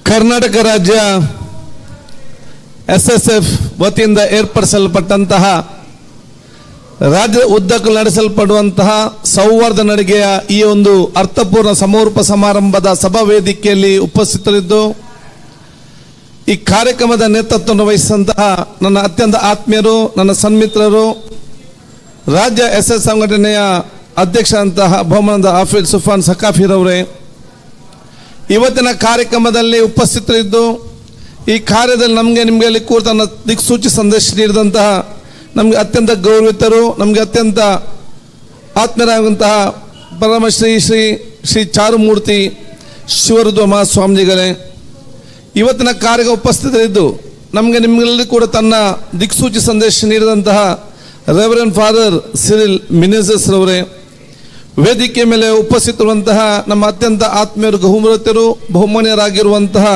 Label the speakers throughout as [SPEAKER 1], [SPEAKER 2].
[SPEAKER 1] ಕರ್ನಾಟಕ ರಾಜ್ಯ SSF ವತಿಯಿಂದ ಏರ್ಪಡಿಸಲ್ಪಟ್ಟಂತಹ ರಾಜ್ಯದ ಉದ್ದಕ್ಕೂ ನಡೆಸಲ್ಪಡುವಂತಹ ಸೌಹಾರ್ದ ನಡಿಗೆಯ ಈ ಒಂದು ಅರ್ಥಪೂರ್ಣ ಸಮಾರೋಪ ಸಮಾರಂಭದ ಸಭಾ ವೇದಿಕೆಯಲ್ಲಿ ಉಪಸ್ಥಿತರಿದ್ದು ಈ ಕಾರ್ಯಕ್ರಮದ ನೇತೃತ್ವವನ್ನು ವಹಿಸಿದಂತಹ ನನ್ನ ಅತ್ಯಂತ ಆತ್ಮೀಯರು, ನನ್ನ ಸನ್ಮಿತ್ರರು, ರಾಜ್ಯ SS ಸಂಘಟನೆಯ ಅಧ್ಯಕ್ಷರಂತಹ ಬಹುಮಾನದ ಹಾಫಿಜ್ ಸುಫಾನ್ ಸಕಾಫಿರವರೇ, ಇವತ್ತಿನ ಕಾರ್ಯಕ್ರಮದಲ್ಲಿ ಉಪಸ್ಥಿತರಿದ್ದು ಈ ಕಾರ್ಯದಲ್ಲಿ ನಿಮಗೆ ಕೂರ್ತ ದಿಕ್ಸೂಚಿ ಸಂದೇಶ ನೀಡಿದಂತಹ ನಮಗೆ ಅತ್ಯಂತ ಗೌರವಿತರು, ನಮಗೆ ಅತ್ಯಂತ ಆತ್ಮೀಯರಾಗುವಂತಹ ಪರಮಶ್ರೀ ಶ್ರೀ ಚಾರುಮೂರ್ತಿ ಶಿವರುದ್ರ ಮಹಾಸ್ವಾಮೀಜಿಗಳೇ, ಇವತ್ತಿನ ಕಾರ್ಯ ಉಪಸ್ಥಿತರಿದ್ದು ನಿಮಗೆಲ್ಲರಿಗೂ ಕೂಡ ತನ್ನ ದಿಕ್ಸೂಚಿ ಸಂದೇಶ ನೀಡಿದಂತಹ ರೆವರೆಂಡ್ ಫಾದರ್ ಸಿರಿಲ್ ಮಿನೆಜಸ್ ರವರೇ, ವೇದಿಕೆ ಮೇಲೆ ಉಪಸ್ಥಿತರುವಂತಹ ನಮ್ಮ ಅತ್ಯಂತ ಆತ್ಮೀಯರು, ಬಹುಮಾನ್ಯರಾಗಿರುವಂತಹ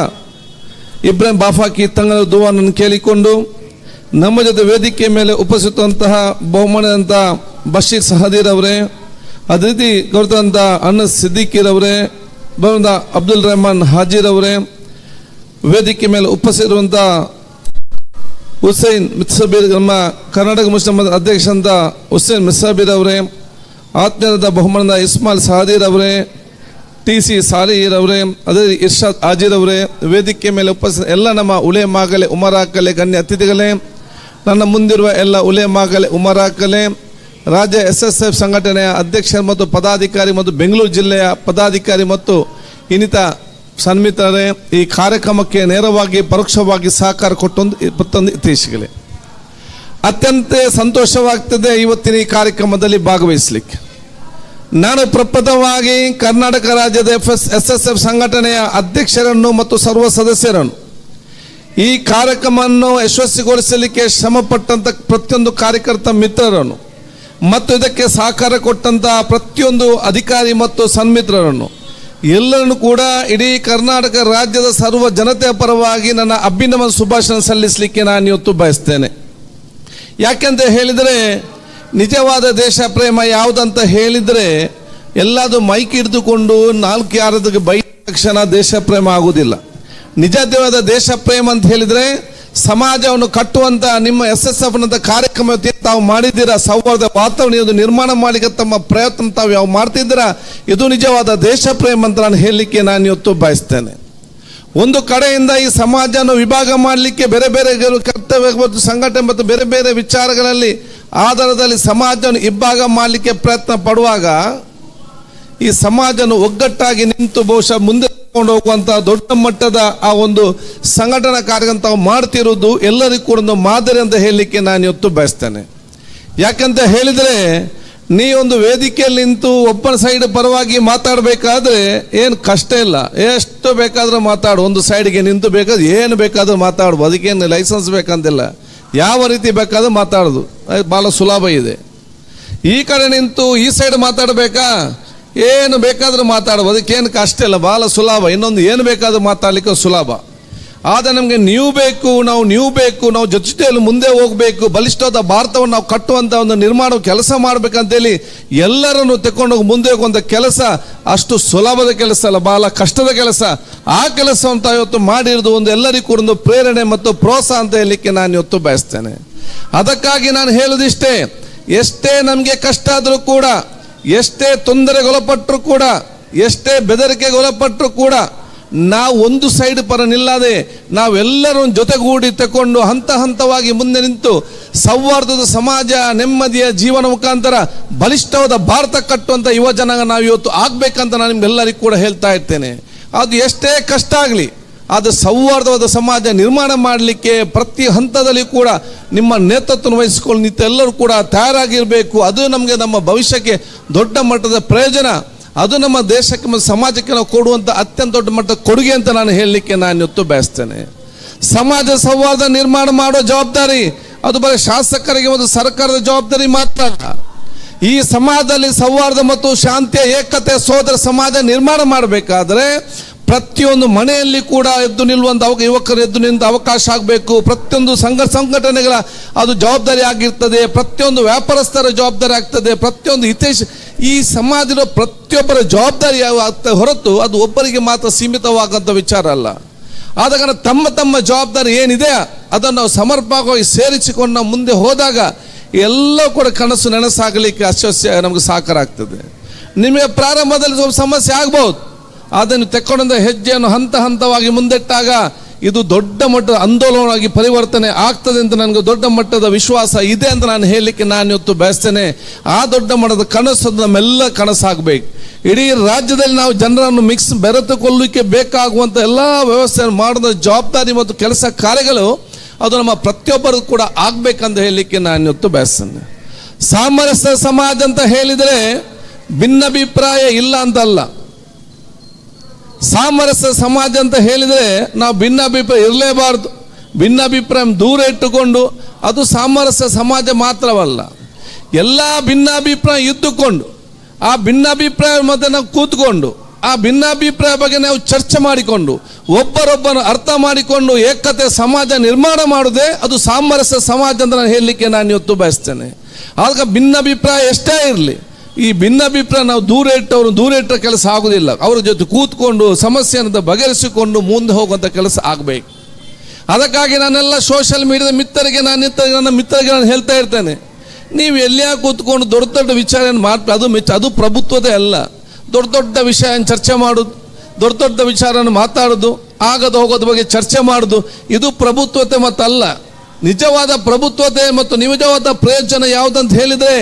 [SPEAKER 1] ಇಬ್ರಾಹಿಂ ಬಾಫಾಕಿ ತಂಗಳ ದುವಾನನ್ನು ಕೇಳಿಕೊಂಡು ನಮ್ಮ ಜೊತೆ ವೇದಿಕೆ ಮೇಲೆ ಉಪಸ್ಥಿತವಂತಹ ಬಹುಮಾನ್ಯದಂತಹ ಬಶೀರ್ ಸಹದೀರ್ ಅವರೇ, ಅದೇ ರೀತಿ ಗೌರವಂತ ಅನಸ್ ಸಿದ್ದಿಕಿರವರೇ, ಬಹುಮಾನದ ಅಬ್ದುಲ್ ರೆಹಮಾನ್ ಹಾಜಿರ್ ಅವರೇ, ವೇದಿಕೆ ಮೇಲೆ ಉಪಸ್ಥಿತಿರುವಂಥ ಹುಸೇನ್ ಮಿತ್ಸಬೀರ್, ನಮ್ಮ ಕರ್ನಾಟಕ ಮುಸ್ಲಿಂ ಅಧ್ಯಕ್ಷರಂತ ಹುಸೇನ್ ಮಿತ್ಸಬೀರ್ ಅವರೇ, ಆತ್ಮೀಯರಾದ ಬಹುಮಾನದ ಇಸ್ಮಾಲ್ ಸಹದೀರ್ ಅವರೇ, TC ಸಾಲಿಹೀರ್ ಅವರೇ, ಅದೇ ಇರ್ಷಾದ್ ಹಾಜಿರ್ ಅವರೇ, ವೇದಿಕೆ ಮೇಲೆ ಉಪಸ್ಥಿತ ಎಲ್ಲ ನಮ್ಮ ಉಲೇಮಾಗಲೆ ಉಮರಾಕಲೆ ಗಣ್ಯ ಅತಿಥಿಗಳೇ, ನನ್ನ ಮುಂದಿರುವ ಎಲ್ಲ ಉಲೇಮಾಗಲೆ ಉಮರಾಕಲೆ, ರಾಜ್ಯ SSF ಸಂಘಟನೆಯ ಅಧ್ಯಕ್ಷರು ಮತ್ತು ಪದಾಧಿಕಾರಿ ಮತ್ತು ಬೆಂಗಳೂರು ಜಿಲ್ಲೆಯ ಪದಾಧಿಕಾರಿ ಮತ್ತು ಇನ್ನಿತ ಸನ್ಮಿತ್ರರೇ, ಈ ಕಾರ್ಯಕ್ರಮಕ್ಕೆ ನೇರವಾಗಿ ಪರೋಕ್ಷವಾಗಿ ಸಹಕಾರ ಕೊಟ್ಟೊಂದು ಇತ್ತೀಚೆಗೆ ಅತ್ಯಂತ ಸಂತೋಷವಾಗ್ತದೆ ಇವತ್ತಿನ ಈ ಕಾರ್ಯಕ್ರಮದಲ್ಲಿ ಭಾಗವಹಿಸಲಿಕ್ಕೆ. ನಾನು ಪ್ರಪ್ರಥಮವಾಗಿ ಕರ್ನಾಟಕ ರಾಜ್ಯದ SSF ಸಂಘಟನೆಯ ಅಧ್ಯಕ್ಷರನ್ನು ಮತ್ತು ಸರ್ವ ಸದಸ್ಯರನ್ನು ಈ ಕಾರ್ಯಕ್ರಮವನ್ನು ಯಶಸ್ವಿಗೊಳಿಸಲಿಕ್ಕೆ ಶ್ರಮಪಟ್ಟಂತ ಪ್ರತಿಯೊಂದು ಕಾರ್ಯಕರ್ತ ಮಿತ್ರರನ್ನು ಮತ್ತು ಇದಕ್ಕೆ ಸಹಕಾರ ಕೊಟ್ಟಂತಹ ಪ್ರತಿಯೊಂದು ಅಧಿಕಾರಿ ಮತ್ತು ಸನ್ಮಿತ್ರರನ್ನು ಎಲ್ಲರನ್ನು ಕೂಡ ಇಡೀ ಕರ್ನಾಟಕ ರಾಜ್ಯದ ಸರ್ವ ಜನತೆಯ ಪರವಾಗಿ ನನ್ನ ಅಭಿನಂದನೆ ಶುಭಾಶಯ ಸಲ್ಲಿಸಲಿಕ್ಕೆ ನಾನು ಇವತ್ತು ಬಯಸ್ತೇನೆ. ಯಾಕೆಂತ ಹೇಳಿದರೆ ನಿಜವಾದ ದೇಶ ಪ್ರೇಮ ಯಾವುದಂತ ಹೇಳಿದರೆ ಎಲ್ಲದು ಮೈಕ್ ಹಿಡಿದುಕೊಂಡು ನಾಲ್ಕು ಯಾರದಿಗೆ ಬೈದ ತಕ್ಷಣ ದೇಶ ಪ್ರೇಮ ಆಗುವುದಿಲ್ಲ. ನಿಜವಾದ ದೇಶ ಪ್ರೇಮ ಅಂತ ಹೇಳಿದರೆ ಸಮಾಜವನ್ನು ಕಟ್ಟುವಂತ ನಿಮ್ಮ SSF ಕಾರ್ಯಕ್ರಮ ತಾವು ಮಾಡಿದ್ದೀರಾ, ಸೌಹಾರ್ದ ವಾತಾವರಣ ನಿರ್ಮಾಣ ಮಾಡಲಿಕ್ಕೆ ತಮ್ಮ ಪ್ರಯತ್ನ ತಾವು ಯಾವ ಮಾಡ್ತಿದ್ದೀರಾ, ಇದು ನಿಜವಾದ ದೇಶ ಪ್ರೇಮ ಅಂತ ನಾನು ಹೇಳಲಿಕ್ಕೆ ನಾನು ಇವತ್ತು ಬಯಸ್ತೇನೆ. ಒಂದು ಕಡೆಯಿಂದ ಈ ಸಮಾಜವನ್ನು ವಿಭಾಗ ಮಾಡಲಿಕ್ಕೆ ಬೇರೆ ಬೇರೆ ಕರ್ತವ್ಯ ಮತ್ತು ಸಂಘಟನೆ ಮತ್ತು ಬೇರೆ ಬೇರೆ ವಿಚಾರಗಳಲ್ಲಿ ಆಧಾರದಲ್ಲಿ ಸಮಾಜವನ್ನು ಇಬ್ಬಾಗ ಮಾಡಲಿಕ್ಕೆ ಪ್ರಯತ್ನ ಪಡುವಾಗ ಈ ಸಮಾಜವನ್ನು ಒಗ್ಗಟ್ಟಾಗಿ ನಿಂತು ಬಹುಶಃ ಮುಂದೆ ತಗೊಂಡು ಹೋಗುವಂತಹ ದೊಡ್ಡ ಮಟ್ಟದ ಆ ಒಂದು ಸಂಘಟನಾ ಕಾರ್ಯ ತಾವು ಮಾಡ್ತಿರೋದು ಎಲ್ಲರಿಗೂ ಕೂಡ ಒಂದು ಮಾದರಿ ಅಂತ ಹೇಳಲಿಕ್ಕೆ ನಾನು ಇವತ್ತು ಬಯಸ್ತೇನೆ. ಯಾಕಂತ ಹೇಳಿದರೆ ನೀ ಒಂದು ವೇದಿಕೆಯಲ್ಲಿ ನಿಂತು ಒಬ್ಬನ ಸೈಡ್ ಪರವಾಗಿ ಮಾತಾಡಬೇಕಾದ್ರೆ ಏನು ಕಷ್ಟ ಇಲ್ಲ, ಎಷ್ಟು ಬೇಕಾದ್ರೂ ಮಾತಾಡು, ಒಂದು ಸೈಡ್ಗೆ ನಿಂತು ಬೇಕಾದ್ರೆ ಏನು ಬೇಕಾದ್ರೂ ಮಾತಾಡ್ಬೋದು, ಅದಕ್ಕೇನು ಲೈಸೆನ್ಸ್ ಬೇಕಂತಿಲ್ಲ, ಯಾವ ರೀತಿ ಬೇಕಾದ್ರೂ ಮಾತಾಡೋದು ಭಾಳ ಸುಲಭ ಇದೆ. ಈ ಕಡೆ ನಿಂತು ಈ ಸೈಡ್ ಮಾತಾಡಬೇಕಾ, ಏನು ಬೇಕಾದ್ರೂ ಮಾತಾಡ್ಬೋದು, ಅದಕ್ಕೇನು ಕಷ್ಟ ಇಲ್ಲ, ಭಾಳ ಸುಲಭ. ಇನ್ನೊಂದು ಏನು ಬೇಕಾದ್ರೂ ಮಾತಾಡಲಿಕ್ಕೆ ಸುಲಭ. ಆದರೆ ನಮಗೆ ನೀವು ಬೇಕು, ನಾವು ಜೊತೆಯಲ್ಲಿ ಮುಂದೆ ಹೋಗಬೇಕು, ಬಲಿಷ್ಠವಾದ ಭಾರತವನ್ನು ನಾವು ಕಟ್ಟುವಂಥ ಒಂದು ನಿರ್ಮಾಣ ಕೆಲಸ ಮಾಡಬೇಕಂತೇಳಿ ಎಲ್ಲರನ್ನು ತೆಕ್ಕೊಂಡೋಗಿ ಮುಂದೆ ಹೋಗುವಂಥ ಕೆಲಸ ಅಷ್ಟು ಸುಲಭದ ಕೆಲಸ ಅಲ್ಲ, ಬಹಳ ಕಷ್ಟದ ಕೆಲಸ. ಆ ಕೆಲಸವಂತ ಇವತ್ತು ಮಾಡಿರೋದು ಒಂದು ಎಲ್ಲರಿಗೂ ಕೂಡ ಒಂದು ಪ್ರೇರಣೆ ಮತ್ತು ಪ್ರೋತ್ಸಾಹ ಅಂತ ಹೇಳಲಿಕ್ಕೆ ನಾನು ಇವತ್ತು ಬಯಸ್ತೇನೆ. ಅದಕ್ಕಾಗಿ ನಾನು ಹೇಳೋದಿಷ್ಟೇ, ಎಷ್ಟೇ ನಮಗೆ ಕಷ್ಟ ಆದರೂ ಕೂಡ, ಎಷ್ಟೇ ತೊಂದರೆಗೊಳಪಟ್ಟರೂ ಕೂಡ, ಎಷ್ಟೇ ಬೆದರಿಕೆಗೊಳಪಟ್ಟರೂ ಕೂಡ ನಾವು ಒಂದು ಸೈಡ್ ಪರ ನಿಲ್ಲದೆ ನಾವೆಲ್ಲರೂ ಜೊತೆಗೂಡಿ ತಗೊಂಡು ಹಂತ ಹಂತವಾಗಿ ಮುಂದೆ ನಿಂತು ಸೌಹಾರ್ದದ ಸಮಾಜ, ನೆಮ್ಮದಿಯ ಜೀವನ ಮುಖಾಂತರ ಬಲಿಷ್ಠವಾದ ಭಾರತ ಕಟ್ಟುವಂಥ ಯುವ ಜನಾಂಗ ನಾವು ಇವತ್ತು ಆಗ್ಬೇಕಂತ ನಾನು ನಿಮ್ಗೆಲ್ಲರಿಗೂ ಕೂಡ ಹೇಳ್ತಾ ಇರ್ತೇನೆ. ಅದು ಎಷ್ಟೇ ಕಷ್ಟ ಆಗಲಿ, ಅದು ಸೌಹಾರ್ದವಾದ ಸಮಾಜ ನಿರ್ಮಾಣ ಮಾಡಲಿಕ್ಕೆ ಪ್ರತಿ ಹಂತದಲ್ಲಿ ಕೂಡ ನಿಮ್ಮ ನೇತೃತ್ವ ವಹಿಸಿಕೊಂಡು ನಿಂತೆಲ್ಲರೂ ಕೂಡ ತಯಾರಾಗಿರಬೇಕು. ಅದು ನಮಗೆ ನಮ್ಮ ಭವಿಷ್ಯಕ್ಕೆ ದೊಡ್ಡ ಮಟ್ಟದ ಪ್ರಯೋಜನ, ಅದು ನಮ್ಮ ದೇಶಕ್ಕೆ ಮತ್ತು ಸಮಾಜಕ್ಕೆ ನಾವು ಕೊಡುವಂಥ ಅತ್ಯಂತ ದೊಡ್ಡ ಮಟ್ಟದ ಕೊಡುಗೆ ಅಂತ ನಾನು ಹೇಳಲಿಕ್ಕೆ ನಾನು ಇವತ್ತು ಬಯಸ್ತೇನೆ. ಸಮಾಜ ಸೌಹಾರ್ದ ನಿರ್ಮಾಣ ಮಾಡೋ ಜವಾಬ್ದಾರಿ ಅದು ಬರೀ ಶಾಸಕರಿಗೆ ಮತ್ತು ಸರ್ಕಾರದ ಜವಾಬ್ದಾರಿ ಮಾತ್ರ ಅಲ್ಲ. ಈ ಸಮಾಜದಲ್ಲಿ ಸೌಹಾರ್ದ ಮತ್ತು ಶಾಂತಿಯ ಏಕತೆ ಸೋದರ ಸಮಾಜ ನಿರ್ಮಾಣ ಮಾಡಬೇಕಾದ್ರೆ ಪ್ರತಿಯೊಂದು ಮನೆಯಲ್ಲಿ ಕೂಡ ಎದ್ದು ನಿಲ್ಲುವಂಥ ಯುವಕರು ಎದ್ದು ನಿಂತ ಅವಕಾಶ ಆಗಬೇಕು. ಪ್ರತಿಯೊಂದು ಸಂಘಟನೆಗಳ ಅದು ಜವಾಬ್ದಾರಿ ಆಗಿರ್ತದೆ, ಪ್ರತಿಯೊಂದು ವ್ಯಾಪಾರಸ್ಥರ ಜವಾಬ್ದಾರಿ ಆಗ್ತದೆ, ಪ್ರತಿಯೊಂದು ಈ ಸಮಾಜದ ಪ್ರತಿಯೊಬ್ಬರ ಜವಾಬ್ದಾರಿ ಹೊರತು ಅದು ಒಬ್ಬರಿಗೆ ಮಾತ್ರ ಸೀಮಿತವಾಗಂಥ ವಿಚಾರ ಅಲ್ಲ. ಆದ ಕಾರಣ ತಮ್ಮ ತಮ್ಮ ಜವಾಬ್ದಾರಿ ಏನಿದೆ ಅದನ್ನು ನಾವು ಸಮರ್ಪಕವಾಗಿ ಸೇರಿಸಿಕೊಂಡು ನಾವು ಮುಂದೆ ಹೋದಾಗ ಎಲ್ಲ ಕೂಡ ಕನಸು ನೆನಸಾಗಲಿಕ್ಕೆ ಅಶ್ವಸ್ಯ ನಮಗೆ ಸಾಕಾರ ಆಗ್ತದೆ. ನಿಮಗೆ ಪ್ರಾರಂಭದಲ್ಲಿ ಸ್ವಲ್ಪ ಸಮಸ್ಯೆ ಆಗ್ಬೋದು, ಅದನ್ನು ತೆಕ್ಕೊಂಡ ಹೆಜ್ಜೆಯನ್ನು ಹಂತ ಹಂತವಾಗಿ ಮುಂದಿಟ್ಟಾಗ ಇದು ದೊಡ್ಡ ಮಟ್ಟದ ಆಂದೋಲನವಾಗಿ ಪರಿವರ್ತನೆ ಆಗ್ತದೆ ಅಂತ ನನಗೆ ದೊಡ್ಡ ಮಟ್ಟದ ವಿಶ್ವಾಸ ಇದೆ ಅಂತ ನಾನು ಹೇಳಲಿಕ್ಕೆ ನಾನು ಇವತ್ತು ಬಯಸ್ತೇನೆ. ಆ ದೊಡ್ಡ ಮಟ್ಟದ ಕನಸು ನಮ್ಮೆಲ್ಲ ಕನಸಾಗಬೇಕು. ಇಡೀ ರಾಜ್ಯದಲ್ಲಿ ನಾವು ಜನರನ್ನು ಬೆರೆತುಕೊಳ್ಳಲಿಕ್ಕೆ ಬೇಕಾಗುವಂಥ ಎಲ್ಲ ವ್ಯವಸ್ಥೆಯನ್ನು ಮಾಡೋದ ಜವಾಬ್ದಾರಿ ಮತ್ತು ಕೆಲಸ ಕಾರ್ಯಗಳು ಅದು ನಮ್ಮ ಪ್ರತಿಯೊಬ್ಬರು ಕೂಡ ಆಗಬೇಕಂತ ಹೇಳಲಿಕ್ಕೆ ನಾನು ಇವತ್ತು ಬಯಸ್ತೇನೆ. ಸಾಮರಸ್ಯ ಸಮಾಜ ಅಂತ ಹೇಳಿದರೆ ಭಿನ್ನಾಭಿಪ್ರಾಯ ಇಲ್ಲ ಅಂತಲ್ಲ. ಸಾಮರಸ್ಯ ಸಮಾಜ ಅಂತ ಹೇಳಿದರೆ ನಾವು ಭಿನ್ನಾಭಿಪ್ರಾಯ ಇರಲೇಬಾರ್ದು. ಭಿನ್ನಾಭಿಪ್ರಾಯ ದೂರ ಇಟ್ಟುಕೊಂಡು ಅದು ಸಾಮರಸ್ಯ ಸಮಾಜ ಮಾತ್ರವಲ್ಲ, ಎಲ್ಲ ಭಿನ್ನಾಭಿಪ್ರಾಯ ಇದ್ದುಕೊಂಡು ಆ ಭಿನ್ನಾಭಿಪ್ರಾಯ ಮಧ್ಯೆ ನಾವು ಕೂತ್ಕೊಂಡು ಆ ಭಿನ್ನಾಭಿಪ್ರಾಯ ಬಗ್ಗೆ ನಾವು ಚರ್ಚೆ ಮಾಡಿಕೊಂಡು ಒಬ್ಬರೊಬ್ಬನು ಅರ್ಥ ಮಾಡಿಕೊಂಡು ಏಕತೆ ಸಮಾಜ ನಿರ್ಮಾಣ ಮಾಡುವುದೇ ಅದು ಸಾಮರಸ್ಯ ಸಮಾಜ ಅಂತ ನಾನು ಹೇಳಲಿಕ್ಕೆ ನಾನು ಇವತ್ತು ಬಯಸ್ತೇನೆ. ಆಗ ಭಿನ್ನಾಭಿಪ್ರಾಯ ಎಷ್ಟೇ ಇರಲಿ, ಈ ಭಿನ್ನಾಭಿಪ್ರಾಯ ನಾವು ದೂರ ಇಟ್ಟರೆ ಕೆಲಸ ಆಗೋದಿಲ್ಲ. ಅವರ ಜೊತೆ ಕೂತ್ಕೊಂಡು ಸಮಸ್ಯೆಯನ್ನು ಬಗೆಹರಿಸಿಕೊಂಡು ಮುಂದೆ ಹೋಗುವಂಥ ಕೆಲಸ ಆಗಬೇಕು. ಅದಕ್ಕಾಗಿ ನಾನೆಲ್ಲ ಸೋಷಿಯಲ್ ಮೀಡಿಯಾದ ಮಿತ್ರರಿಗೆ ನನ್ನ ಮಿತ್ರರಿಗೆ ನಾನು ಹೇಳ್ತಾ ಇರ್ತೇನೆ, ನೀವು ಎಲ್ಲಿಯಾ ಕೂತ್ಕೊಂಡು ದೊಡ್ಡ ದೊಡ್ಡ ವಿಚಾರ ಅದು ಪ್ರಭುತ್ವದೇ ಅಲ್ಲ. ದೊಡ್ಡ ವಿಷಯ ಚರ್ಚೆ ಮಾಡೋದು, ದೊಡ್ಡ ವಿಚಾರವನ್ನು ಮಾತಾಡೋದು, ಆಗದು ಹೋಗೋದ್ರ ಬಗ್ಗೆ ಚರ್ಚೆ ಮಾಡೋದು, ಇದು ಪ್ರಭುತ್ವತೆ ಮತ್ತಲ್ಲ. ನಿಜವಾದ ಪ್ರಭುತ್ವತೆ ಮತ್ತು ನಿಜವಾದ ಪ್ರಯೋಜನ ಯಾವುದಂತ ಹೇಳಿದರೆ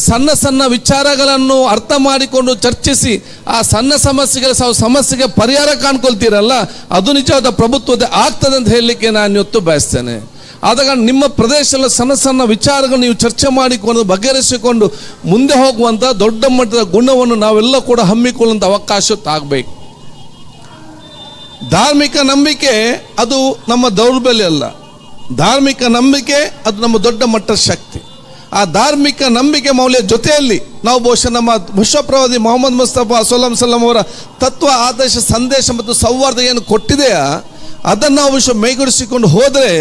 [SPEAKER 1] ಸಣ್ಣ ಸಣ್ಣ ವಿಚಾರಗಳನ್ನು ಅರ್ಥ ಮಾಡಿಕೊಂಡು ಚರ್ಚಿಸಿ ಆ ಸಣ್ಣ ಸಮಸ್ಯೆಗೆ ಪರಿಹಾರ ಕಾಣ್ಕೊಳ್ತೀರಲ್ಲ, ಅದು ನಿಜವಾದ ಪ್ರಭುತ್ವತೆ ಆಗ್ತದೆ ಅಂತ ಹೇಳಲಿಕ್ಕೆ ನಾನು ಇವತ್ತು ಬಯಸ್ತೇನೆ. ಆದಾಗ ನಿಮ್ಮ ಪ್ರದೇಶದಲ್ಲಿ ಸಣ್ಣ ಸಣ್ಣ ವಿಚಾರಗಳು ನೀವು ಚರ್ಚೆ ಮಾಡಿಕೊಂಡು ಬಗೆಹರಿಸಿಕೊಂಡು ಮುಂದೆ ಹೋಗುವಂಥ ದೊಡ್ಡ ಮಟ್ಟದ ಗುಣವನ್ನು ನಾವೆಲ್ಲ ಕೂಡ ಹಮ್ಮಿಕೊಳ್ಳುವಂಥ ಅವಕಾಶ ಆಗಬೇಕು. ಧಾರ್ಮಿಕ ನಂಬಿಕೆ ಅದು ನಮ್ಮ ದೌರ್ಬಲ್ಯ ಅಲ್ಲ, ಧಾರ್ಮಿಕ ನಂಬಿಕೆ ಅದು ನಮ್ಮ ದೊಡ್ಡ ಮಟ್ಟದ ಶಕ್ತಿ. ಆ ಧಾರ್ಮಿಕ ನಂಬಿಕೆ ಮೌಲ್ಯ ಜೊತೆಯಲ್ಲಿ ನಾವು ಬಹುಶಃ ನಮ್ಮ ವಿಶ್ವಪ್ರವಾದಿ ಮೊಹಮ್ಮದ್ ಮುಸ್ತಫಾ ಸಲ್ಲಂ ಅವರ ತತ್ವ ಆದೇಶ ಸಂದೇಶ ಮತ್ತು ಸೌಹಾರ್ದ ಏನು ಕೊಟ್ಟಿದೆಯಾ ಅದನ್ನು ನಾವು ಮೈಗೂಡಿಸಿಕೊಂಡು ಹೋದರೆ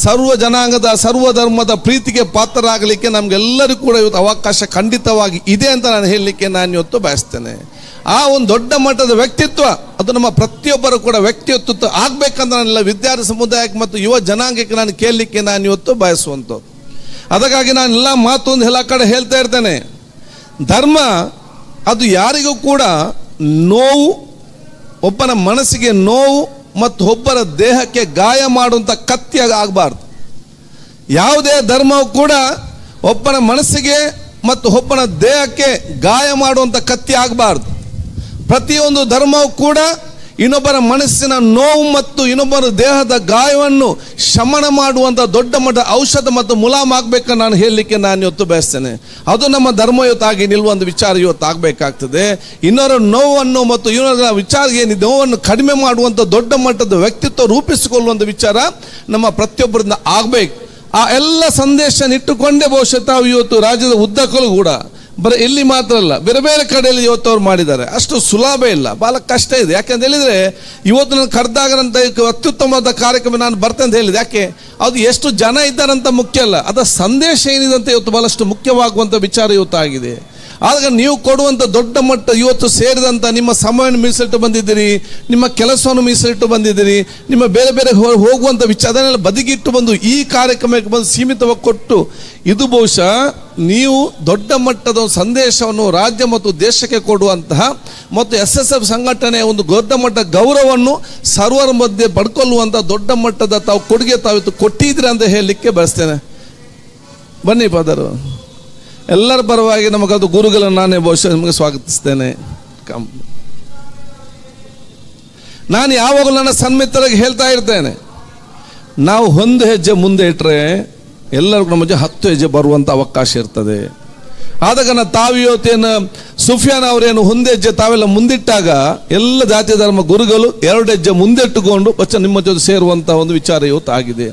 [SPEAKER 1] ಸರ್ವ ಜನಾಂಗದ ಸರ್ವ ಧರ್ಮದ ಪ್ರೀತಿಗೆ ಪಾತ್ರರಾಗಲಿಕ್ಕೆ ನಮಗೆಲ್ಲರಿಗೂ ಕೂಡ ಇವತ್ತು ಅವಕಾಶ ಖಂಡಿತವಾಗಿ ಇದೆ ಅಂತ ನಾನು ಹೇಳಲಿಕ್ಕೆ ನಾನು ಇವತ್ತು ಬಯಸ್ತೇನೆ. ಆ ಒಂದು ದೊಡ್ಡ ಮಟ್ಟದ ವ್ಯಕ್ತಿತ್ವ ಅದು ನಮ್ಮ ಪ್ರತಿಯೊಬ್ಬರು ಕೂಡ ವ್ಯಕ್ತಿತ್ವ ಆಗಬೇಕಂತ ನಾನೆಲ್ಲ ವಿದ್ಯಾರ್ಥಿ ಸಮುದಾಯಕ್ಕೆ ಮತ್ತು ಯುವ ಜನಾಂಗಕ್ಕೆ ನಾನು ಕೇಳಲಿಕ್ಕೆ ನಾನು ಇವತ್ತು ಬಯಸುವಂಥದ್ದು. ಅದಕ್ಕಾಗಿ ನಾನೆಲ್ಲ ಮಾತೊಂದು ಎಲ್ಲ ಕಡೆ ಹೇಳ್ತಾ ಇರ್ತೇನೆ, ಧರ್ಮ ಅದು ಯಾರಿಗೂ ಕೂಡ ನೋವು, ಒಬ್ಬನ ಮನಸ್ಸಿಗೆ ನೋವು ಮತ್ತು ಒಬ್ಬರ ದೇಹಕ್ಕೆ ಗಾಯ ಮಾಡುವಂಥ ಕತ್ತಿ ಆಗಬಾರ್ದು. ಯಾವುದೇ ಧರ್ಮವು ಕೂಡ ಒಬ್ಬನ ಮನಸ್ಸಿಗೆ ಮತ್ತು ಒಬ್ಬನ ದೇಹಕ್ಕೆ ಗಾಯ ಮಾಡುವಂಥ ಕತ್ತಿ ಆಗಬಾರ್ದು. ಪ್ರತಿಯೊಂದು ಧರ್ಮವು ಕೂಡ ಇನ್ನೊಬ್ಬರ ಮನಸ್ಸಿನ ನೋವು ಮತ್ತು ಇನ್ನೊಬ್ಬರ ದೇಹದ ಗಾಯವನ್ನು ಶಮನ ಮಾಡುವಂಥ ದೊಡ್ಡ ಮಟ್ಟದ ಔಷಧ ಮತ್ತು ಮುಲಾಮ್ ಆಗಬೇಕನ್ನು ನಾನು ಹೇಳಲಿಕ್ಕೆ ನಾನು ಇವತ್ತು ಬಯಸ್ತೇನೆ. ಅದು ನಮ್ಮ ಧರ್ಮ ಇವತ್ತಾಗಿ ನಿಲ್ಲುವಂಥ ವಿಚಾರ ಇವತ್ತು ಆಗಬೇಕಾಗ್ತದೆ. ಇನ್ನೊರ ನೋವನ್ನು ಮತ್ತು ಇನ್ನೊರ ವಿಚಾರ ಏನಿದೆ ನೋವನ್ನು ಕಡಿಮೆ ಮಾಡುವಂಥ ದೊಡ್ಡ ಮಟ್ಟದ ವ್ಯಕ್ತಿತ್ವ ರೂಪಿಸಿಕೊಳ್ಳುವಂಥ ವಿಚಾರ ನಮ್ಮ ಪ್ರತಿಯೊಬ್ಬರಿಂದ ಆಗಬೇಕು. ಆ ಎಲ್ಲ ಸಂದೇಶ ಇಟ್ಟುಕೊಂಡೇ ಬಹುಶಃ ತಾವು ಇವತ್ತು ರಾಜ್ಯದ ಉದ್ದಕ್ಕೂ ಕೂಡ ಬರೀ ಇಲ್ಲಿ ಮಾತ್ರ ಅಲ್ಲ, ಬೇರೆ ಬೇರೆ ಕಡೆಯಲ್ಲಿ ಇವತ್ತು ಅವ್ರು ಮಾಡಿದ್ದಾರೆ. ಅಷ್ಟು ಸುಲಭ ಇಲ್ಲ, ಭಾಳ ಕಷ್ಟ ಇದೆ. ಯಾಕೆಂತ ಹೇಳಿದರೆ ಇವತ್ತು ನಾನು ಕರೆದಾಗಂತ ಅತ್ಯುತ್ತಮವಾದ ಕಾರ್ಯಕ್ರಮ ನಾನು ಬರ್ತೇನೆ ಅಂತ ಹೇಳಿದೆ. ಯಾಕೆ ಅದು ಎಷ್ಟು ಜನ ಇದ್ದಾರಂತ ಮುಖ್ಯ ಅಲ್ಲ, ಅದರ ಸಂದೇಶ ಏನಿದೆ ಅಂತ ಇವತ್ತು ಭಾಳಷ್ಟು ಮುಖ್ಯವಾಗುವಂಥ ವಿಚಾರ ಇವತ್ತು ಆಗಿದೆ. ಆಗ ನೀವು ಕೊಡುವಂಥ ದೊಡ್ಡ ಮಟ್ಟ ಇವತ್ತು ಸೇರಿದಂಥ ನಿಮ್ಮ ಸಮಯವನ್ನು ಮೀಸಲಿಟ್ಟು ಬಂದಿದ್ದೀರಿ, ನಿಮ್ಮ ಕೆಲಸವನ್ನು ಮೀಸಲಿಟ್ಟು ಬಂದಿದ್ದೀರಿ, ನಿಮ್ಮ ಬೇರೆ ಬೇರೆ ಹೋಗುವಂಥ ವಿಚಾರ ಅದನ್ನೆಲ್ಲ ಬದಿಗಿಟ್ಟು ಬಂದು ಈ ಕಾರ್ಯಕ್ರಮಕ್ಕೆ ಬಂದು ಸೀಮಿತವಾಗಿ ಕೊಟ್ಟು ಇದು ಬಹುಶಃ ನೀವು ದೊಡ್ಡ ಮಟ್ಟದ ಸಂದೇಶವನ್ನು ರಾಜ್ಯ ಮತ್ತು ದೇಶಕ್ಕೆ ಕೊಡುವಂತಹ ಮತ್ತು SSF ಸಂಘಟನೆಯ ಒಂದು ದೊಡ್ಡ ಮಟ್ಟದ ಗೌರವವನ್ನು ಸರ್ವರ ಮಧ್ಯೆ ಪಡ್ಕೊಳ್ಳುವಂಥ ದೊಡ್ಡ ಮಟ್ಟದ ತಾವು ಕೊಡುಗೆ ತಾವಿತ್ತು ಕೊಟ್ಟಿದ್ದೀರಿ ಅಂತ ಹೇಳಲಿಕ್ಕೆ ಬಯಸ್ತೇನೆ. ಬನ್ನಿ ಫಾದರು, ಎಲ್ಲರ ಪರವಾಗಿ ನಮಗದು ಗುರುಗಳನ್ನು ನಾನೇ ಬಹುಶಃ ನಿಮಗೆ ಸ್ವಾಗತಿಸ್ತೇನೆ. ನಾನು ಯಾವಾಗಲೂ ನನ್ನ ಸನ್ಮಿತ್ರರಿಗೆ ಹೇಳ್ತಾ ಇರ್ತೇನೆ, ನಾವು ಒಂದು ಹೆಜ್ಜೆ ಮುಂದೆ ಇಟ್ಟರೆ ಎಲ್ಲರಿಗೂ ನಮ್ಮ 10 ಹೆಜ್ಜೆ ಬರುವಂಥ ಅವಕಾಶ ಇರ್ತದೆ. ಆದಾಗ ತಾವಿವತ್ತೇನು ಸುಫಿಯಾನ್ ಅವರೇನು ಒಂದು ಹೆಜ್ಜೆ ತಾವೆಲ್ಲ ಮುಂದಿಟ್ಟಾಗ ಎಲ್ಲ ಜಾತಿ ಧರ್ಮ ಗುರುಗಳು 2 ಹೆಜ್ಜೆ ಮುಂದಿಟ್ಟುಕೊಂಡು ನಿಮ್ಮ ಜೊತೆ ಸೇರುವಂಥ ಒಂದು ವಿಚಾರ ಇವತ್ತು ಆಗಿದೆ.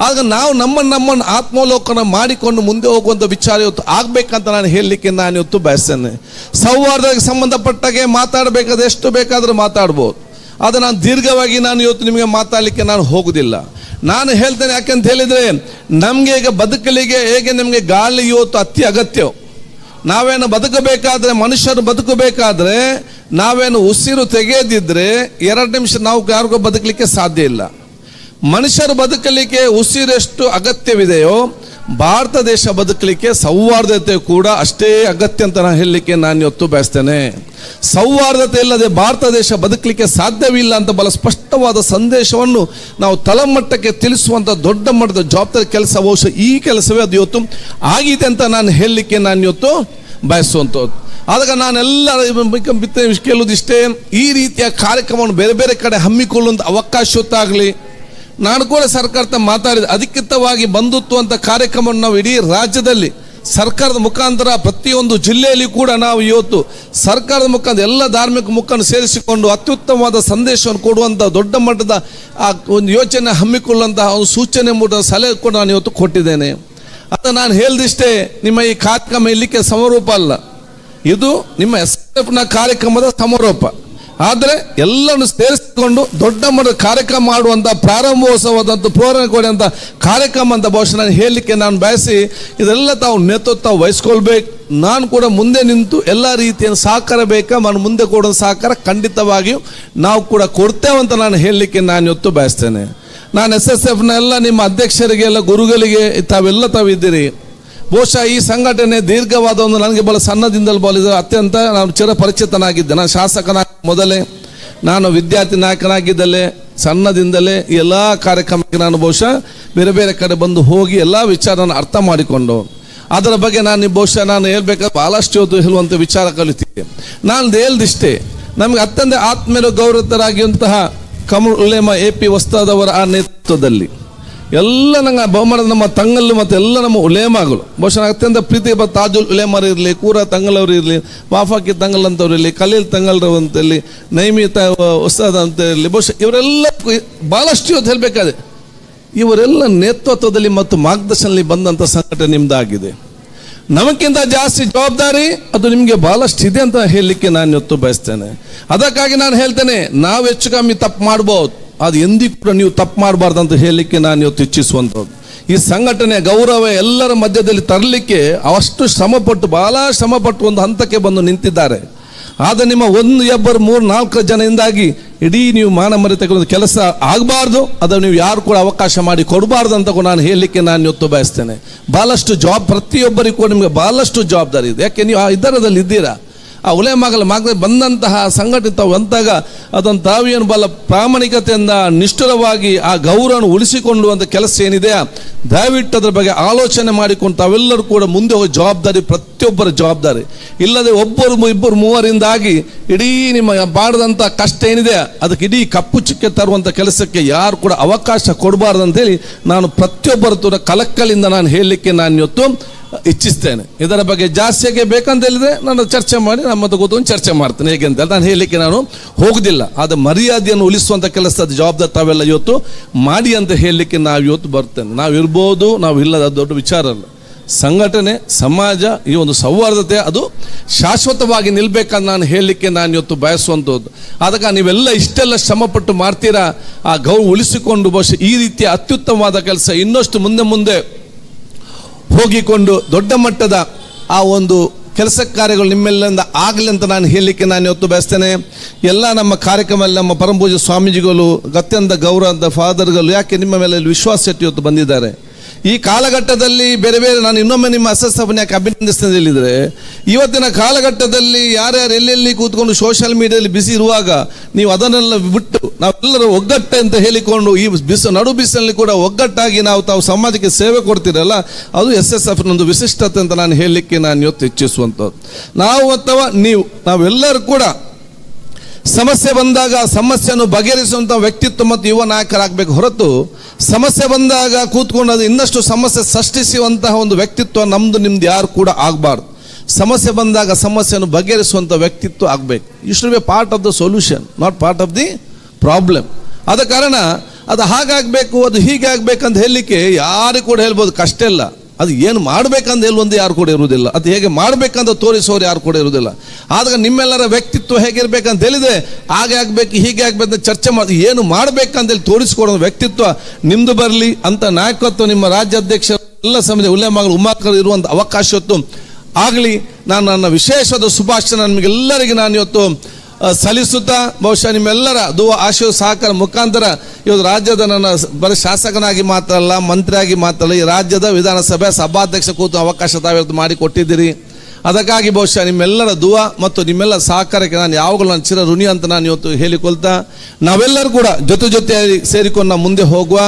[SPEAKER 1] ಆಗ ನಾವು ನಮ್ಮನ್ನು ಆತ್ಮೋಲೋಕನ ಮಾಡಿಕೊಂಡು ಮುಂದೆ ಹೋಗುವಂಥ ವಿಚಾರ ಇವತ್ತು ಆಗಬೇಕಂತ ನಾನು ಹೇಳಲಿಕ್ಕೆ ನಾನು ಇವತ್ತು ಬಯಸ್ತೇನೆ. ಸೌಹಾರ್ದಕ್ಕೆ ಸಂಬಂಧಪಟ್ಟಾಗೆ ಮಾತಾಡಬೇಕಾದ್ರೆ ಎಷ್ಟು ಬೇಕಾದರೂ ಮಾತಾಡ್ಬೋದು, ಆದರೆ ನಾನು ದೀರ್ಘವಾಗಿ ನಾನು ಇವತ್ತು ನಿಮಗೆ ಮಾತಾಡಲಿಕ್ಕೆ ನಾನು ಹೋಗುವುದಿಲ್ಲ. ನಾನು ಹೇಳ್ತೇನೆ, ಯಾಕೆಂತ ಹೇಳಿದರೆ ನಮಗೆ ಈಗ ಬದುಕಲಿಗೆ ಹೇಗೆ ನಮಗೆ ಗಾಳಿ ಇವತ್ತು ಅತಿ ಅಗತ್ಯ. ನಾವೇನು ಬದುಕಬೇಕಾದ್ರೆ, ಮನುಷ್ಯರು ಬದುಕಬೇಕಾದ್ರೆ ನಾವೇನು ಉಸಿರು ತೆಗೆಯದಿದ್ರೆ 2 ನಿಮಿಷ ನಾವು ಯಾರಿಗೂ ಬದುಕಲಿಕ್ಕೆ ಸಾಧ್ಯ ಇಲ್ಲ. ಮನುಷ್ಯರು ಬದುಕಲಿಕ್ಕೆ ಉಸಿರೆಷ್ಟು ಅಗತ್ಯವಿದೆಯೋ ಭಾರತ ದೇಶ ಬದುಕಲಿಕ್ಕೆ ಸೌಹಾರ್ದತೆ ಕೂಡ ಅಷ್ಟೇ ಅಗತ್ಯ ಅಂತ ನಾನು ಹೇಳಲಿಕ್ಕೆ ನಾನು ಇವತ್ತು ಬಯಸ್ತೇನೆ. ಸೌಹಾರ್ದತೆ ಇಲ್ಲದೆ ಭಾರತ ದೇಶ ಬದುಕಲಿಕ್ಕೆ ಸಾಧ್ಯವಿಲ್ಲ ಅಂತ ಬಹಳ ಸ್ಪಷ್ಟವಾದ ಸಂದೇಶವನ್ನು ನಾವು ತಳಮಟ್ಟಕ್ಕೆ ತಿಳಿಸುವಂಥ ದೊಡ್ಡ ಮಟ್ಟದ ಜವಾಬ್ದಾರಿ ಕೆಲಸ ಬಹುಶಃ ಈ ಕೆಲಸವೇ ಅದು ಇವತ್ತು ಆಗಿದೆ ಅಂತ ನಾನು ಹೇಳಲಿಕ್ಕೆ ನಾನು ಇವತ್ತು ಬಯಸುವಂಥದ್ದು. ಆದಾಗ ನಾನೆಲ್ಲ ಕೇಳುವುದಿಷ್ಟೇ, ಈ ರೀತಿಯ ಕಾರ್ಯಕ್ರಮವನ್ನು ಬೇರೆ ಬೇರೆ ಕಡೆ ಹಮ್ಮಿಕೊಳ್ಳುವಂಥ ಅವಕಾಶತ್ತಾಗಲಿ, ನಾನು ಕೂಡ ಸರ್ಕಾರದ ಮಾತಾಡಿದೆ, ಅಧಿಕೃತವಾಗಿ ಬಂಧುತ್ವ ಅಂತ ಕಾರ್ಯಕ್ರಮವನ್ನು ನಾವು ಇಡೀ ರಾಜ್ಯದಲ್ಲಿ ಸರ್ಕಾರದ ಮುಖಾಂತರ ಪ್ರತಿಯೊಂದು ಜಿಲ್ಲೆಯಲ್ಲಿ ಕೂಡ ನಾವು ಇವತ್ತು ಸರ್ಕಾರದ ಮುಖಾಂತರ ಎಲ್ಲ ಧಾರ್ಮಿಕ ಮುಖಂಡರು ಸೇರಿಸಿಕೊಂಡು ಅತ್ಯುತ್ತಮವಾದ ಸಂದೇಶವನ್ನು ಕೊಡುವಂಥ ದೊಡ್ಡ ಮಟ್ಟದ ಆ ಒಂದು ಯೋಚನೆ ಹಮ್ಮಿಕೊಳ್ಳುವಂತಹ ಒಂದು ಸೂಚನೆ ಮೂಡ ಸಲಹೆ ಕೂಡ ನಾನು ಇವತ್ತು ಕೊಟ್ಟಿದ್ದೇನೆ. ಅದು ನಾನು ಹೇಳಿದಿಷ್ಟೇ, ನಿಮ್ಮ ಈ ಕಾರ್ಯಕ್ರಮ ಇಲ್ಲಿಕ್ಕೆ ಸಮಾರೋಪ ಅಲ್ಲ, ಇದು ನಿಮ್ಮ SSFನ ಕಾರ್ಯಕ್ರಮದ ಸಮಾರೋಪ. ಆದರೆ ಎಲ್ಲವನ್ನು ಸೇರಿಸಿಕೊಂಡು ದೊಡ್ಡ ಮಟ್ಟದ ಕಾರ್ಯಕ್ರಮ ಮಾಡುವಂಥ ಪ್ರಾರಂಭೋತ್ಸವದಂತ ಪ್ರೋತ್ಸಾಹ ಕೊಡುವಂಥ ಕಾರ್ಯಕ್ರಮ ಅಂತ ಬಹುಶಃ ನಾನು ಹೇಳಲಿಕ್ಕೆ ನಾನು ಬಯಸಿ, ಇದೆಲ್ಲ ತಾವು ನೇತೃತ್ವ ವಹಿಸ್ಕೊಳ್ಬೇಕು. ನಾನು ಕೂಡ ಮುಂದೆ ನಿಂತು ಎಲ್ಲ ರೀತಿಯ ಸಹಕಾರ ಬೇಕಾ ನಾನು ಮುಂದೆ ಕೊಡೋ ಸಹಕಾರ ಖಂಡಿತವಾಗಿಯೂ ನಾವು ಕೂಡ ಕೊಡ್ತೇವೆ ಅಂತ ನಾನು ಹೇಳಲಿಕ್ಕೆ ನಾನು ಇವತ್ತು ಬಯಸ್ತೇನೆ. ನಾನು SSFನ ಎಲ್ಲ ನಿಮ್ಮ ಅಧ್ಯಕ್ಷರಿಗೆ ಎಲ್ಲ ಗುರುಗಳಿಗೆ ತಾವಿದ್ದೀರಿ. ಬಹುಶಃ ಈ ಸಂಘಟನೆ ದೀರ್ಘವಾದ ಒಂದು ನನಗೆ ಬಹಳ ಸಣ್ಣದಿಂದಲೂ ಬಹಳ ಅತ್ಯಂತ ನಾನು ಚಿರಪರಿಚಿತನಾಗಿದ್ದೆ. ನಾನು ಶಾಸಕನಾಗಿ ಮೊದಲೇ, ನಾನು ವಿದ್ಯಾರ್ಥಿ ನಾಯಕನಾಗಿದ್ದಲೇ, ಸಣ್ಣದಿಂದಲೇ ಎಲ್ಲ ಕಾರ್ಯಕ್ರಮಕ್ಕೆ ನಾನು ಬಹುಶಃ ಬೇರೆ ಬೇರೆ ಕಡೆ ಬಂದು ಹೋಗಿ ಎಲ್ಲ ವಿಚಾರನ ಅರ್ಥ ಮಾಡಿಕೊಂಡು ಅದರ ಬಗ್ಗೆ ನಾನು ಬಹುಶಃ ನಾನು ಹೇಳ್ಬೇಕಾದ್ರೆ ಬಹಳಷ್ಟು ಹೊತ್ತು ಹೇಳುವಂಥ ವಿಚಾರ ಕಲಿತಿದ್ದೆ. ನಾನು ಹೇಳ್ದಿಷ್ಟೇ, ನಮಗೆ ಅತ್ಯಂತ ಆತ್ಮೀಯ ಗೌರವರಾಗಿರುವಂತಹ ಕಮರುಲ್ ಉಲೇಮಾ AP ವಸ್ತಾದವರ ಆ ನೇತೃತ್ವದಲ್ಲಿ ಎಲ್ಲ ನಂಗೆ ಬಹುಮಾನದ ನಮ್ಮ ತಂಗಲ್ಲು ಮತ್ತು ಎಲ್ಲ ನಮ್ಮ ಉಲೇಮಾಗಳು ಬಹುಶಃ ಅತ್ಯಂತ ಪ್ರೀತಿ ತಾಜುಲ್ ಉಲೇಮಾರು ಇರಲಿ, ಕೂರ ತಂಗಲವರು ಇರಲಿ, ವಾಫಾಕಿ ತಂಗಲ್ ಅಂತವ್ರು ಇರಲಿ, ಖಲೀಲ್ ತಂಗಲ್ರವ್ ಅಂತ ಇರಲಿ, ನೈಮಿತ ಉಸ್ತಾದ್ ಅಂತ ಇರಲಿ, ಬಹುಶಃ ಇವರೆಲ್ಲ ಭಾಳಷ್ಟು ಇವತ್ತು ಹೇಳಬೇಕಾದ್ರೆ ಇವರೆಲ್ಲ ನೇತೃತ್ವದಲ್ಲಿ ಮತ್ತು ಮಾರ್ಗದರ್ಶನದಲ್ಲಿ ಬಂದಂಥ ಸಂಘಟನೆ ನಿಮ್ಮದಾಗಿದೆ. ನಮಗಿಂತ ಜಾಸ್ತಿ ಜವಾಬ್ದಾರಿ ಅದು ನಿಮಗೆ ಭಾಳಷ್ಟು ಇದೆ ಅಂತ ಹೇಳಲಿಕ್ಕೆ ನಾನು ಇವತ್ತು ಬಯಸ್ತೇನೆ. ಅದಕ್ಕಾಗಿ ನಾನು ಹೇಳ್ತೇನೆ, ನಾವು ಹೆಚ್ಚು ಕಮ್ಮಿ ತಪ್ಪು ಮಾಡ್ಬೋದು, ಅದು ಎಂದಿಗೂ ಕೂಡ ನೀವು ತಪ್ಪು ಮಾಡಬಾರ್ದು ಅಂತ ಹೇಳಲಿಕ್ಕೆ ನಾನು ಇವತ್ತು ಇಚ್ಛಿಸುವಂಥದ್ದು. ಈ ಸಂಘಟನೆ ಗೌರವ ಎಲ್ಲರ ಮಧ್ಯದಲ್ಲಿ ತರಲಿಕ್ಕೆ ಅಷ್ಟು ಶ್ರಮಪಟ್ಟು ಭಾಳ ಶ್ರಮಪಟ್ಟು ಒಂದು ಹಂತಕ್ಕೆ ಬಂದು ನಿಂತಿದ್ದಾರೆ. ಆದರೆ ನಿಮ್ಮ 1, 2, 3, 4 ಜನದಿಂದಾಗಿ ಇಡೀ ನೀವು ಮಾನಮರ್ಯಾದೆ ತೆಗೆದು ಕೆಲಸ ಆಗಬಾರ್ದು, ಅದನ್ನು ನೀವು ಯಾರು ಕೂಡ ಅವಕಾಶ ಮಾಡಿ ಕೊಡಬಾರ್ದು ಅಂತ ಕೂಡ ನಾನು ಹೇಳಲಿಕ್ಕೆ ನಾನು ಇವತ್ತು ಬಯಸ್ತೇನೆ. ಭಾಳಷ್ಟು ಪ್ರತಿಯೊಬ್ಬರಿಗೂ ಕೂಡ ನಿಮಗೆ ಭಾಳಷ್ಟು ಜವಾಬ್ದಾರಿ ಇದೆ. ಯಾಕೆ ನೀವು ಆ ಇದರದಲ್ಲಿ ಇದ್ದೀರಾ. ಆ ಉಲೇಮಾಗಳ ಮಾರ್ಗದಲ್ಲಿ ಬಂದಂತಹ ಸಂಘಟಿತ ಅಂತಾಗ ಅದನ್ನು ತಾವೇನು ಬಹಳ ಪ್ರಾಮಾಣಿಕತೆಯಿಂದ ನಿಷ್ಠುರವಾಗಿ ಆ ಗೌರವವನ್ನು ಉಳಿಸಿಕೊಳ್ಳುವಂಥ ಕೆಲಸ ಏನಿದೆಯಾ, ದಯವಿಟ್ಟು ಅದರ ಬಗ್ಗೆ ಆಲೋಚನೆ ಮಾಡಿಕೊಂಡು ತಾವೆಲ್ಲರೂ ಕೂಡ ಮುಂದೆ ಹೋಗಿ ಜವಾಬ್ದಾರಿ ಪ್ರತಿಯೊಬ್ಬರ ಜವಾಬ್ದಾರಿ. ಇಲ್ಲದೆ ಒಬ್ಬರು 2, 3 ಇಡೀ ನಿಮ್ಮ ಮಾಡಿದಂಥ ಕಷ್ಟ ಏನಿದೆ ಅದಕ್ಕೆ ಇಡೀ ಕಪ್ಪು ಚುಕ್ಕೆ ತರುವಂಥ ಕೆಲಸಕ್ಕೆ ಯಾರು ಕೂಡ ಅವಕಾಶ ಕೊಡಬಾರ್ದು ಅಂತೇಳಿ ನಾನು ಪ್ರತಿಯೊಬ್ಬರ ಕೂಡ ಕಲಕಲಿಂದ ನಾನು ಹೇಳಲಿಕ್ಕೆ ನಾನು ಇವತ್ತು ಇಚ್ಛಿಸ್ತೇನೆ. ಇದರ ಬಗ್ಗೆ ಜಾಸ್ತಿಯಾಗಿ ಬೇಕಂತ ಹೇಳಿದ್ರೆ ನಾನು ಚರ್ಚೆ ಮಾಡಿ ನಮ್ಮದು ಕೂತ್ಕೊಂಡು ಚರ್ಚೆ ಮಾಡ್ತೇನೆ. ಹೇಗೆ ಅಂತ ನಾನು ಹೇಳಲಿಕ್ಕೆ ನಾನು ಹೋಗುದಿಲ್ಲ. ಆದರೆ ಮರ್ಯಾದೆಯನ್ನು ಉಳಿಸುವಂಥ ಕೆಲಸದ ಜವಾಬ್ದಾರಿ ತಾವೆಲ್ಲ ಇವತ್ತು ಮಾಡಿ ಅಂತ ಹೇಳಲಿಕ್ಕೆ ನಾವು ಇವತ್ತು ಬರ್ತೇನೆ. ನಾವು ಇರ್ಬೋದು, ನಾವು ಇಲ್ಲದ ದೊಡ್ಡ ವಿಚಾರ ಅಲ್ಲ. ಸಂಘಟನೆ, ಸಮಾಜ, ಈ ಒಂದು ಸೌಹಾರ್ದತೆ ಅದು ಶಾಶ್ವತವಾಗಿ ನಿಲ್ಬೇಕಂತ ನಾನು ಹೇಳಲಿಕ್ಕೆ ನಾನು ಇವತ್ತು ಬಯಸುವಂಥದ್ದು. ಅದಕ್ಕೆ ನೀವೆಲ್ಲ ಇಷ್ಟೆಲ್ಲ ಶ್ರಮಪಟ್ಟು ಮಾಡ್ತೀರಾ, ಆ ಗೌರವ ಉಳಿಸಿಕೊಂಡು ಬಹುಶಃ ಈ ರೀತಿಯ ಅತ್ಯುತ್ತಮವಾದ ಕೆಲಸ ಇನ್ನಷ್ಟು ಮುಂದೆ ಹೋಗಿಕೊಂಡು ದೊಡ್ಡ ಮಟ್ಟದ ಆ ಒಂದು ಕೆಲಸ ಕಾರ್ಯಗಳು ನಿಮ್ಮೆಲ್ಲಿಂದ ಆಗಲಿ ಅಂತ ನಾನು ಹೇಳಲಿಕ್ಕೆ ನಾನು ಇವತ್ತು ಬಯಸ್ತೇನೆ. ಎಲ್ಲ ನಮ್ಮ ಕಾರ್ಯಕ್ರಮದಲ್ಲಿ ನಮ್ಮ ಪರಮಪೂಜ್ಯ ಸ್ವಾಮೀಜಿಗಳು, ಅತ್ಯಂತ ಗೌರವದ ಫಾದರ್ಗಳು, ಯಾಕೆ ನಿಮ್ಮ ಮೇಲೆ ವಿಶ್ವಾಸ ಇಟ್ಟು ಇವತ್ತು ಬಂದಿದ್ದಾರೆ. ಈ ಕಾಲಘಟ್ಟದಲ್ಲಿ ಬೇರೆ ಬೇರೆ ನಾನು ಇನ್ನೊಮ್ಮೆ ನಿಮ್ಮ SSFನ ಯಾಕೆ ಅಭಿನಂದಿಸ್ತೇನೆ ಹೇಳಿದರೆ, ಇವತ್ತಿನ ಕಾಲಘಟ್ಟದಲ್ಲಿ ಯಾರ್ಯಾರು ಎಲ್ಲೆಲ್ಲಿ ಕೂತ್ಕೊಂಡು ಸೋಷಿಯಲ್ ಮೀಡಿಯಾದಲ್ಲಿ ಬಿಸಿ ಇರುವಾಗ ನೀವು ಅದನ್ನೆಲ್ಲ ಬಿಟ್ಟು ನಾವೆಲ್ಲರೂ ಒಗ್ಗಟ್ಟೆ ಅಂತ ಹೇಳಿಕೊಂಡು ಈ ನಡು ಬಿಸಿಲಲ್ಲಿ ಕೂಡ ಒಗ್ಗಟ್ಟಾಗಿ ತಾವು ಸಮಾಜಕ್ಕೆ ಸೇವೆ ಕೊಡ್ತೀರಲ್ಲ, ಅದು SSFನೊಂದು ವಿಶಿಷ್ಟತೆ ಅಂತ ನಾನು ಹೇಳಲಿಕ್ಕೆ ನಾನು ಇವತ್ತು ಇಚ್ಛಿಸುವಂಥದ್ದು. ನಾವು ಅಥವಾ ನಾವೆಲ್ಲರೂ ಕೂಡ ಸಮಸ್ಯೆ ಬಂದಾಗ ಸಮಸ್ಯೆಯನ್ನು ಬಗೆಹರಿಸುವಂಥ ವ್ಯಕ್ತಿತ್ವ ಮತ್ತು ಯುವ ನಾಯಕರಾಗಬೇಕು ಹೊರತು ಸಮಸ್ಯೆ ಬಂದಾಗ ಕೂತ್ಕೊಂಡು ಅದು ಇನ್ನಷ್ಟು ಸಮಸ್ಯೆ ಸೃಷ್ಟಿಸುವಂತಹ ಒಂದು ವ್ಯಕ್ತಿತ್ವ ನಮ್ಮದು ನಿಮ್ದು ಯಾರು ಕೂಡ ಆಗಬಾರ್ದು. ಸಮಸ್ಯೆ ಬಂದಾಗ ಸಮಸ್ಯೆಯನ್ನು ಬಗೆಹರಿಸುವಂಥ ವ್ಯಕ್ತಿತ್ವ ಆಗಬೇಕು. You should be part of the solution, not part of the problem. ಆದ ಕಾರಣ ಅದು ಹಾಗಾಗಬೇಕು, ಅದು ಹೀಗೆ ಆಗಬೇಕಂತ ಹೇಳಲಿಕ್ಕೆ ಯಾರು ಕೂಡ ಹೇಳ್ಬೋದು, ಕಷ್ಟ ಇಲ್ಲ. ಅದು ಏನು ಮಾಡಬೇಕಂತ ಹೇಳುವಂದು ಯಾರು ಕೂಡ ಇರುವುದಿಲ್ಲ, ಅದು ಹೇಗೆ ಮಾಡಬೇಕಂತ ತೋರಿಸೋರು ಯಾರು ಕೂಡ ಇರುವುದಿಲ್ಲ. ಆದಾಗ ನಿಮ್ಮೆಲ್ಲರ ವ್ಯಕ್ತಿತ್ವ ಹೇಗಿರ್ಬೇಕಂತ ಹೇಳಿದ್ರೆ ಹಾಗೆ ಆಗಬೇಕು ಹೀಗೆ ಆಗಬೇಕಂತ ಚರ್ಚೆ ಮಾಡಿ ಏನು ಮಾಡಬೇಕಂತೇಳಿ ತೋರಿಸ್ಕೊಡೋ ವ್ಯಕ್ತಿತ್ವ ನಿಮ್ಮದು ಬರಲಿ ಅಂತ ನಾಯಕತ್ವ ನಿಮ್ಮ ರಾಜ್ಯಾಧ್ಯಕ್ಷ ಎಲ್ಲ ಸಮಿತಿ ಉಲ್ಲೇಮಗಳು ಉಮಾಕರು ಇರುವಂಥ ಅವಕಾಶ ಆಗಲಿ. ನಾನು ನನ್ನ ವಿಶೇಷವಾದ ಶುಭಾಶಯ ನಿಮಗೆಲ್ಲರಿಗೆ ನಾನು ಇವತ್ತು ಸಲ್ಲಿಸುತ್ತಾ ಬಹುಶಃ ನಿಮ್ಮೆಲ್ಲರ ದುವಾ ಆಶೀರ್ವಾದ ಸಹಕಾರ ಮುಖಾಂತರ ಇವತ್ತು ರಾಜ್ಯದ ನನ್ನ ಬರೀ ಶಾಸಕನಾಗಿ ಮಾತ್ರ ಅಲ್ಲ, ಮಂತ್ರಿಯಾಗಿ ಮಾತ್ರ ಅಲ್ಲ, ಈ ರಾಜ್ಯದ ವಿಧಾನಸಭೆ ಸಭಾಧ್ಯಕ್ಷ ಕೂತು ಅವಕಾಶ ತಾವಿವತ್ತು ಮಾಡಿಕೊಟ್ಟಿದ್ದೀರಿ. ಅದಕ್ಕಾಗಿ ಬಹುಶಃ ನಿಮ್ಮೆಲ್ಲರ ದುವಾ ಮತ್ತು ನಿಮ್ಮೆಲ್ಲ ಸಹಕಾರಕ್ಕೆ ನಾನು ಯಾವಾಗಲೂ ನಾನು ಚಿರ ಋಣಿ ಅಂತ ನಾನು ಇವತ್ತು ಹೇಳಿಕೊಳ್ತಾ, ನಾವೆಲ್ಲರೂ ಕೂಡ ಜೊತೆಯಾಗಿ ಸೇರಿಕೊಂಡು ನಾವು ಮುಂದೆ ಹೋಗುವ.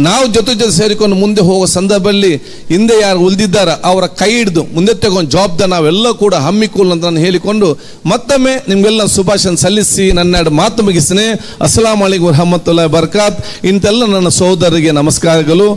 [SPEAKER 1] ನಾವು ಜೊತೆ ಸೇರಿಕೊಂಡು ಮುಂದೆ ಹೋಗುವ ಸಂದರ್ಭದಲ್ಲಿ ಹಿಂದೆ ಯಾರು ಉಳಿದಿದ್ದಾರೆ ಅವರ ಕೈ ಹಿಡಿದು ಮುಂದೆ ತಗೊಂಡು ಜವಾಬ್ದಾರಿ ನಾವೆಲ್ಲ ಕೂಡ ಹಮ್ಮಿಕೊಳ್ಳು ಅಂತ ನಾನು ಹೇಳಿಕೊಂಡು ಮತ್ತೊಮ್ಮೆ ನಿಮಗೆಲ್ಲ ಶುಭಾಶಯ ಸಲ್ಲಿಸಿ ನನ್ನ ಮಾತು ಮುಗಿಸ್ತೇನೆ. ಅಸ್ಸಲಾಮು ಅಲೈಕುಂ ವರಹಮತುಲ್ಲಾಹಿ ವಬರಕಾತ್. ಇಂತೆಲ್ಲ ನನ್ನ ಸಹೋದರರಿಗೆ ನಮಸ್ಕಾರಗಳು.